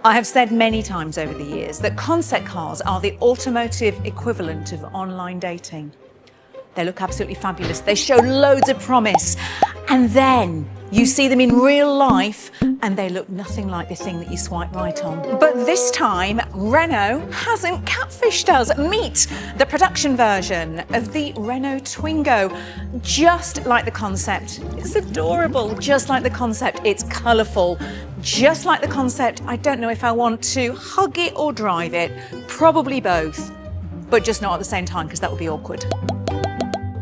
I have said many times over the years that concept cars are the automotive equivalent of online dating. They look absolutely fabulous. They show loads of promise. And then you see them in real life and they look nothing like the thing that you swipe right on. But this time, Renault hasn't catfished us. Meet the production version of the Renault Twingo. Just like the concept, it's adorable. Just like the concept, it's colourful. Just like the concept, I don't know if I want to hug it or drive it. Probably both, but just not at the same time because that would be awkward.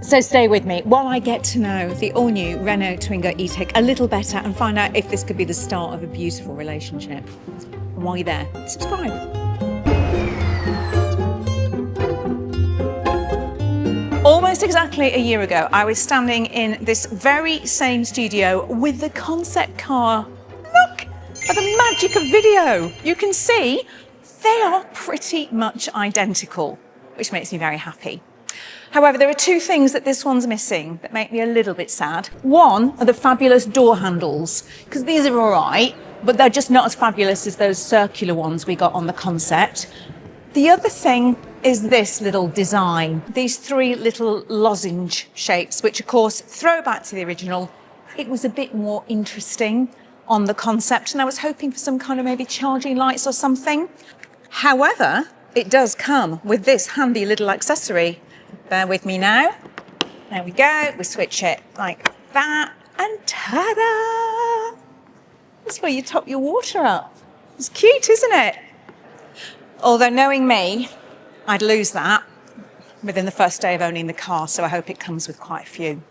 So stay with me while I get to know the all-new Renault Twingo E-Tech a little better and find out if this could be the start of a beautiful relationship. And while you're there, subscribe. Almost exactly a year ago, I was standing in this very same studio with the concept car. Look at the magic of video. You can see they are pretty much identical, which makes me very happy. However, there are two things that this one's missing that make me a little bit sad. One are the fabulous door handles, because these are all right, but they're just not as fabulous as those circular ones we got on the concept. The other thing is this little design, these three little lozenge shapes, which of course throw back to the original. It was a bit more interesting on the concept, and I was hoping for some kind of maybe charging lights or something. However, it does come with this handy little accessory. Bear with me now. There we go. We switch it like that and ta-da! That's where you top your water up. It's cute, isn't it? Although knowing me, I'd lose that within the first day of owning the car, so I hope it comes with quite a few.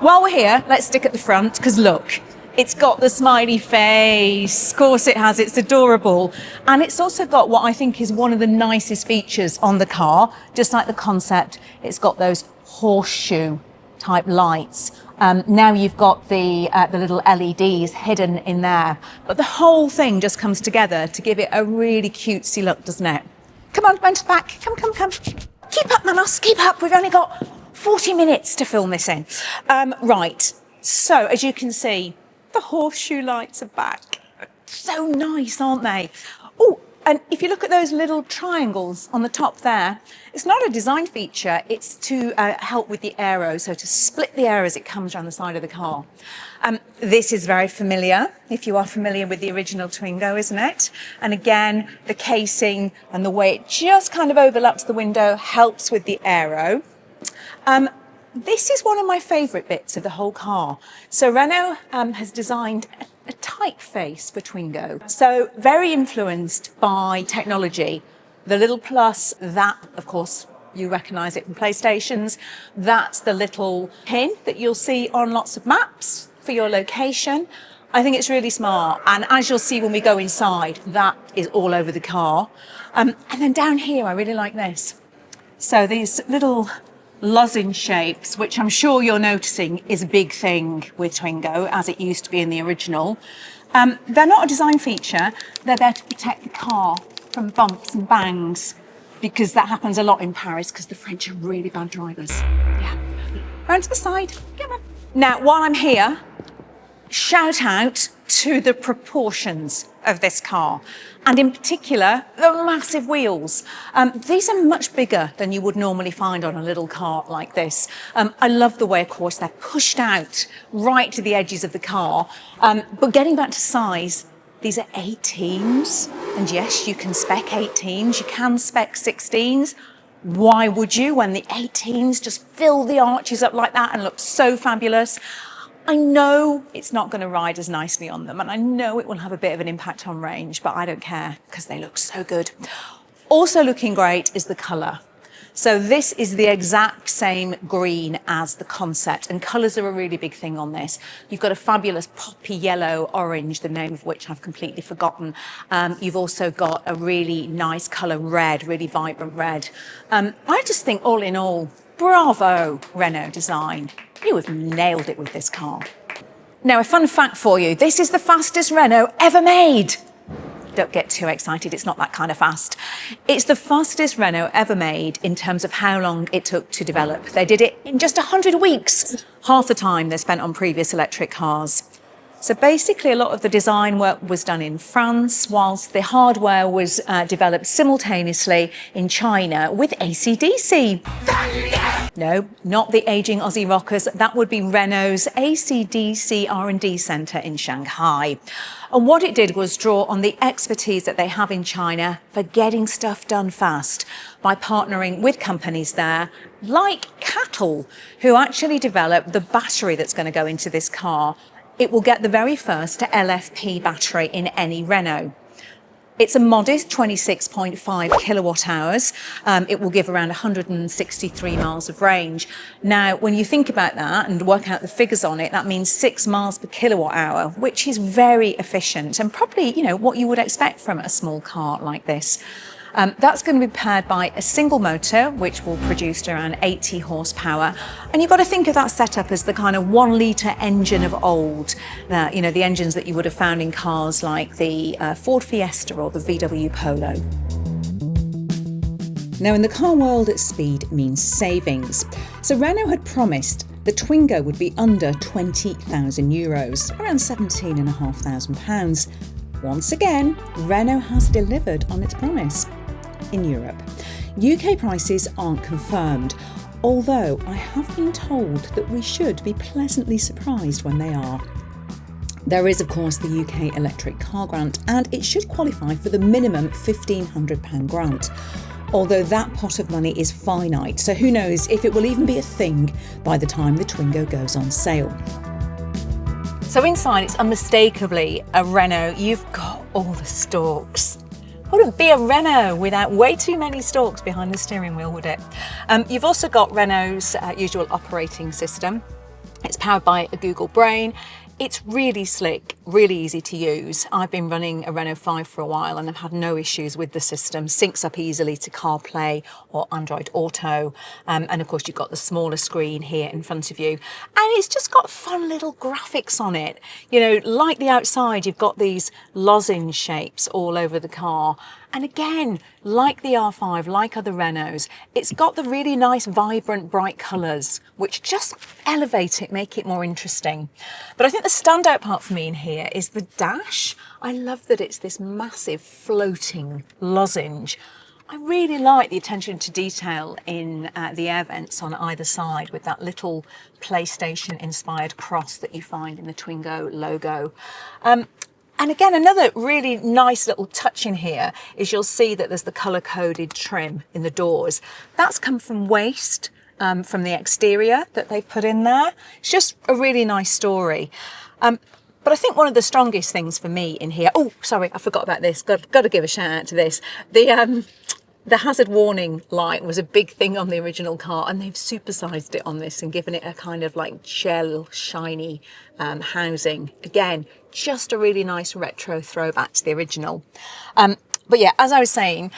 While we're here, let's stick at the front, because look, it's got the smiley face. Of course it has, it's adorable. And it's also got what I think is one of the nicest features on the car, just like the concept. It's got those horseshoe type lights. Now you've got the little LEDs hidden in there. But the whole thing just comes together to give it a really cutesy look, doesn't it? Come on, run to the back. Come. Keep up, Manos, keep up. We've only got 40 minutes to film this in. Right, so as you can see, the horseshoe lights are back. So nice, aren't they? Oh, and if you look at those little triangles on the top there, it's not a design feature, it's to help with the aero, so to split the air as it comes around the side of the car. This is very familiar, if you are familiar with the original Twingo, isn't it? And again, the casing and the way it just kind of overlaps the window helps with the aero. This is one of my favourite bits of the whole car. So Renault has designed a typeface for Twingo. So very influenced by technology. The little plus, that, of course, you recognise it from PlayStations. That's the little pin that you'll see on lots of maps for your location. I think it's really smart. And as you'll see when we go inside, that is all over the car. And then down here, I really like this. So these little lozenge shapes, which I'm sure you're noticing is a big thing with Twingo, as it used to be in the original. They're not a design feature, they're there to protect the car from bumps and bangs, because that happens a lot in Paris, because the French are really bad drivers. Yeah. Round to the side, come on. Now, while I'm here, shout out to the proportions of this car, and in particular, the massive wheels. These are much bigger than you would normally find on a little car like this. I love the way, of course, they're pushed out right to the edges of the car. But getting back to size, these are 18s. And yes, you can spec 18s, you can spec 16s. Why would you when the 18s just fill the arches up like that and look so fabulous? I know it's not going to ride as nicely on them, and I know it will have a bit of an impact on range, but I don't care because they look so good. Also looking great is the colour. So this is the exact same green as the concept, and colours are a really big thing on this. You've got a fabulous poppy yellow orange, the name of which I've completely forgotten. You've also got a really nice colour red, really vibrant red. I just think all in all, bravo, Renault design. You have nailed it with this car. Now, a fun fact for you, this is the fastest Renault ever made. Don't get too excited, it's not that kind of fast. It's the fastest Renault ever made in terms of how long it took to develop. They did it in just 100 weeks, half the time they spent on previous electric cars. So basically, a lot of the design work was done in France, whilst the hardware was developed simultaneously in China with AC/DC. No, not the aging Aussie rockers. That would be Renault's AC/DC R&D centre in Shanghai. And what it did was draw on the expertise that they have in China for getting stuff done fast by partnering with companies there like Cattle, who actually developed the battery that's going to go into this car. It will get the very first LFP battery in any Renault. It's a modest 26.5 kilowatt hours. It will give around 163 miles of range. Now, when you think about that and work out the figures on it, that means 6 miles per kilowatt hour, which is very efficient and probably, what you would expect from a small car like this. That's going to be powered by a single motor, which will produce around 80 horsepower. And you've got to think of that setup as the kind of 1 litre engine of old, the engines that you would have found in cars like the Ford Fiesta or the VW Polo. Now, in the car world, speed means savings. So Renault had promised the Twingo would be under €20,000, around £17,500. Once again, Renault has delivered on its promise. In Europe, UK prices aren't confirmed, although I have been told that we should be pleasantly surprised when they are. There is, of course, the UK electric car grant, and it should qualify for the minimum £1,500 grant. Although that pot of money is finite, so who knows if it will even be a thing by the time the Twingo goes on sale. So inside, it's unmistakably a Renault. You've got all the stalks. Wouldn't be a Renault without way too many stalks behind the steering wheel, would it? You've also got Renault's usual operating system. It's powered by a Google Brain. It's really slick, really easy to use. I've been running a Renault 5 for a while and I've had no issues with the system. Syncs up easily to CarPlay or Android Auto. And of course, you've got the smaller screen here in front of you. And it's just got fun little graphics on it. Like the outside, you've got these lozenge shapes all over the car. And again, like the R5, like other Renaults, it's got the really nice, vibrant, bright colours, which just elevate it, make it more interesting. But I think the standout part for me in here is the dash. I love that it's this massive floating lozenge. I really like the attention to detail in the air vents on either side with that little PlayStation-inspired cross that you find in the Twingo logo. And again, another really nice little touch in here is you'll see that there's the colour-coded trim in the doors. That's come from waste from the exterior that they've put in there. It's just a really nice story. But I think one of the strongest things for me in here... Oh, sorry, I forgot about this. Got to give a shout out to this. The hazard warning light was a big thing on the original car, and they've supersized it on this and given it a kind of like shell, shiny housing. Again, just a really nice retro throwback to the original. But yeah, as I was saying,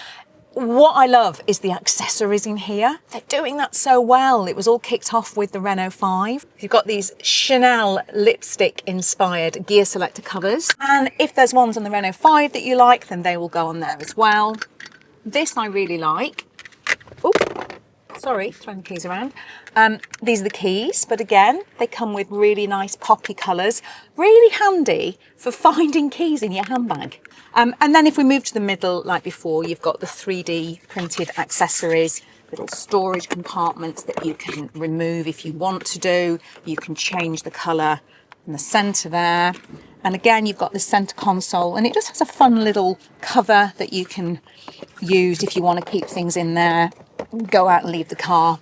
what I love is the accessories in here. They're doing that so well. It was all kicked off with the Renault 5. You've got these Chanel lipstick-inspired gear selector covers. And if there's ones on the Renault 5 that you like, then they will go on there as well. This I really like. Oh, sorry, throwing the keys around. These are the keys, but again, they come with really nice poppy colours. Really handy for finding keys in your handbag. And then if we move to the middle, like before, you've got the 3D printed accessories, little storage compartments that you can remove if you want to do. You can change the colour in the centre there. And again, you've got the centre console, and it just has a fun little cover that you can use if you want to keep things in there, go out and leave the car.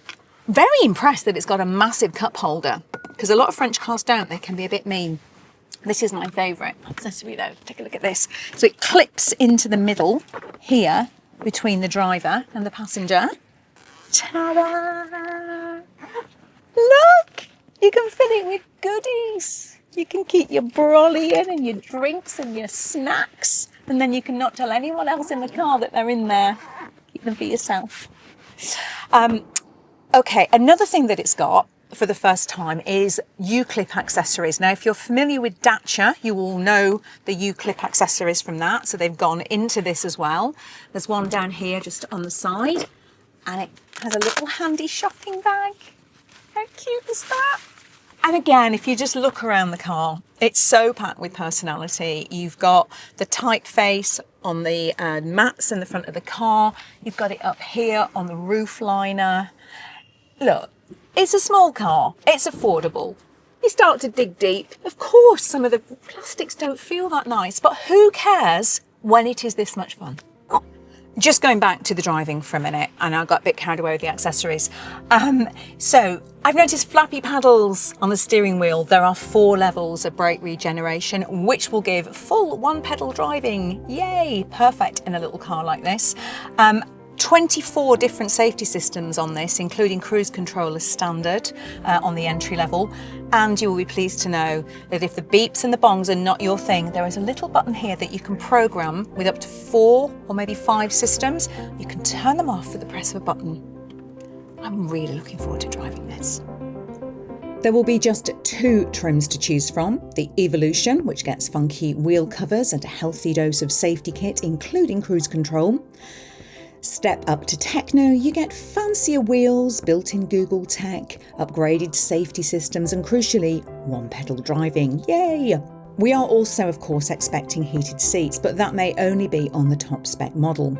Very impressed that it's got a massive cup holder, because a lot of French cars don't. They can be a bit mean. This is my favourite accessory though. Take a look at this. So it clips into the middle here between the driver and the passenger. Ta-da! Look! You can fill it with goodies. You can keep your brolly in and your drinks and your snacks, and then you can not tell anyone else in the car that they're in there. Keep them for yourself. Okay, another thing that it's got for the first time is U-clip accessories. Now, if you're familiar with Dacia, you will know the U-clip accessories from that. So they've gone into this as well. There's one down here just on the side, and it has a little handy shopping bag. How cute is that? And again, if you just look around the car, it's so packed with personality. You've got the typeface on the mats in the front of the car. You've got it up here on the roof liner. Look, it's a small car. It's affordable. You start to dig deep. Of course, some of the plastics don't feel that nice, but who cares when it is this much fun? Just going back to the driving for a minute, and I got a bit carried away with the accessories. So I've noticed flappy paddles on the steering wheel. There are 4 levels of brake regeneration, which will give full 1-pedal driving. Yay, perfect in a little car like this. 24 different safety systems on this, including cruise control as standard on the entry level. And you will be pleased to know that if the beeps and the bongs are not your thing, there is a little button here that you can program with up to 4 or maybe 5 systems. You can turn them off with the press of a button. I'm really looking forward to driving this. There will be just 2 trims to choose from. The Evolution, which gets funky wheel covers and a healthy dose of safety kit, including cruise control. Step up to Techno, you get fancier wheels, built-in Google tech, upgraded safety systems and crucially, 1-pedal driving. Yay! We are also of course expecting heated seats, but that may only be on the top spec model.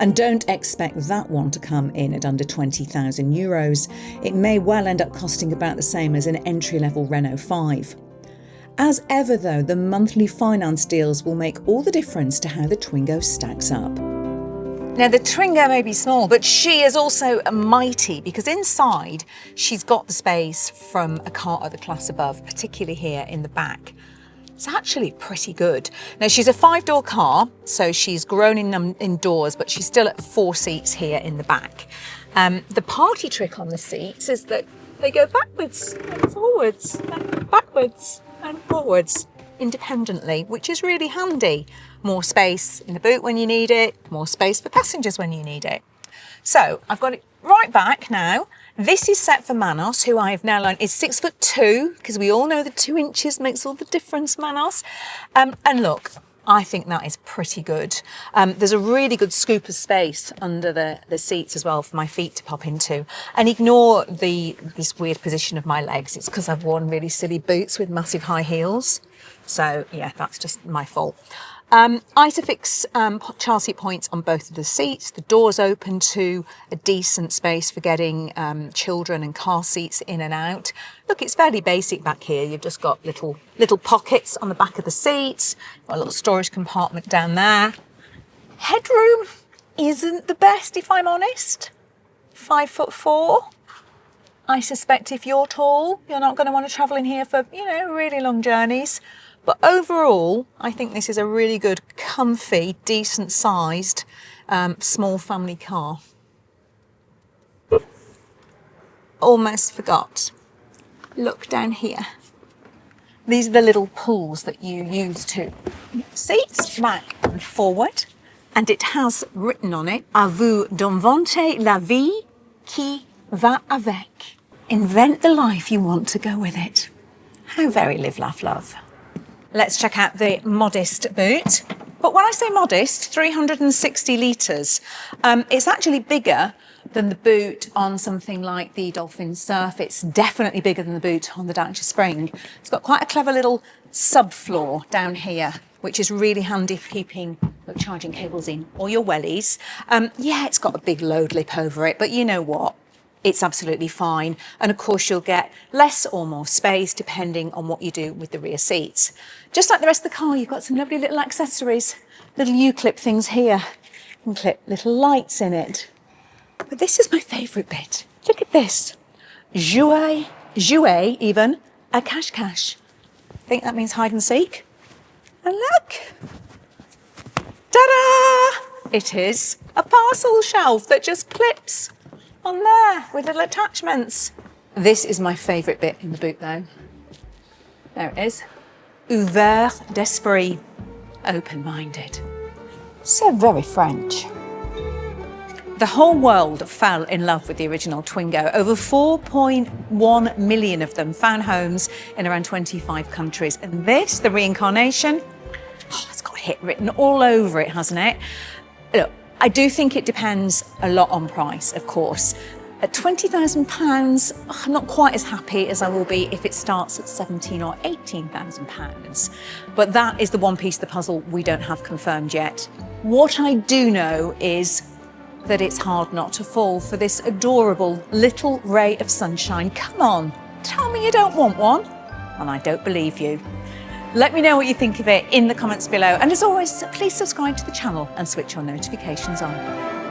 And don't expect that one to come in at under €20,000. It may well end up costing about the same as an entry-level Renault 5. As ever though, the monthly finance deals will make all the difference to how the Twingo stacks up. Now the Twingo may be small, but she is also mighty because inside she's got the space from a car of the class above, particularly here in the back. It's actually pretty good. Now she's a 5-door car, so she's grown indoors, but she's still at 4 seats here in the back. The party trick on the seats is that they go backwards and forwards and backwards and forwards independently, which is really handy. More space in the boot when you need it, more space for passengers when you need it. So I've got it right back now. This is set for Manos, who I have now learned is 6'2", because we all know the 2 inches makes all the difference, Manos. And look, I think that is pretty good. There's a really good scoop of space under the seats as well for my feet to pop into. And ignore this weird position of my legs. It's because I've worn really silly boots with massive high heels. So yeah, that's just my fault. Isofix child seat points on both of the seats. The doors open to a decent space for getting children and car seats in and out. Look, it's fairly basic back here. You've just got little pockets on the back of the seats, got a little storage compartment down there. Headroom isn't the best, if I'm honest. 5'4". I suspect if you're tall, you're not going to want to travel in here for, really long journeys. But overall, I think this is a really good, comfy, decent-sized, small family car. Almost forgot. Look down here. These are the little pulls that you use to seats back and forward. And it has written on it, "À vous d'inventer la vie qui va avec." Invent the life you want to go with it. How very live, laugh, love. Let's check out the Modest boot. But when I say modest, 360 litres. It's actually bigger than the boot on something like the Dolphin Surf. It's definitely bigger than the boot on the Dacia Spring. It's got quite a clever little subfloor down here, which is really handy for keeping charging cables in or your wellies. Yeah, it's got a big load lip over it, but you know what? It's absolutely fine. And of course, you'll get less or more space depending on what you do with the rear seats. Just like the rest of the car, you've got some lovely little accessories, little U-clip things here. You can clip little lights in it. But this is my favourite bit. Look at this. Jouer even, a cache. I think that means hide and seek. And look. Ta-da! It is a parcel shelf that just clips on there with little attachments. This is my favourite bit in the boot though. There it is. Ouvert d'esprit. Open-minded. So very French. The whole world fell in love with the original Twingo. Over 4.1 million of them found homes in around 25 countries. And this, the reincarnation, it's got hit written all over it, hasn't it? Look, I do think it depends a lot on price, of course. At £20,000, I'm not quite as happy as I will be if it starts at £17,000 or £18,000. But that is the one piece of the puzzle we don't have confirmed yet. What I do know is that it's hard not to fall for this adorable little ray of sunshine. Come on, tell me you don't want one, and I don't believe you. Let me know what you think of it in the comments below. And as always, please subscribe to the channel and switch your notifications on.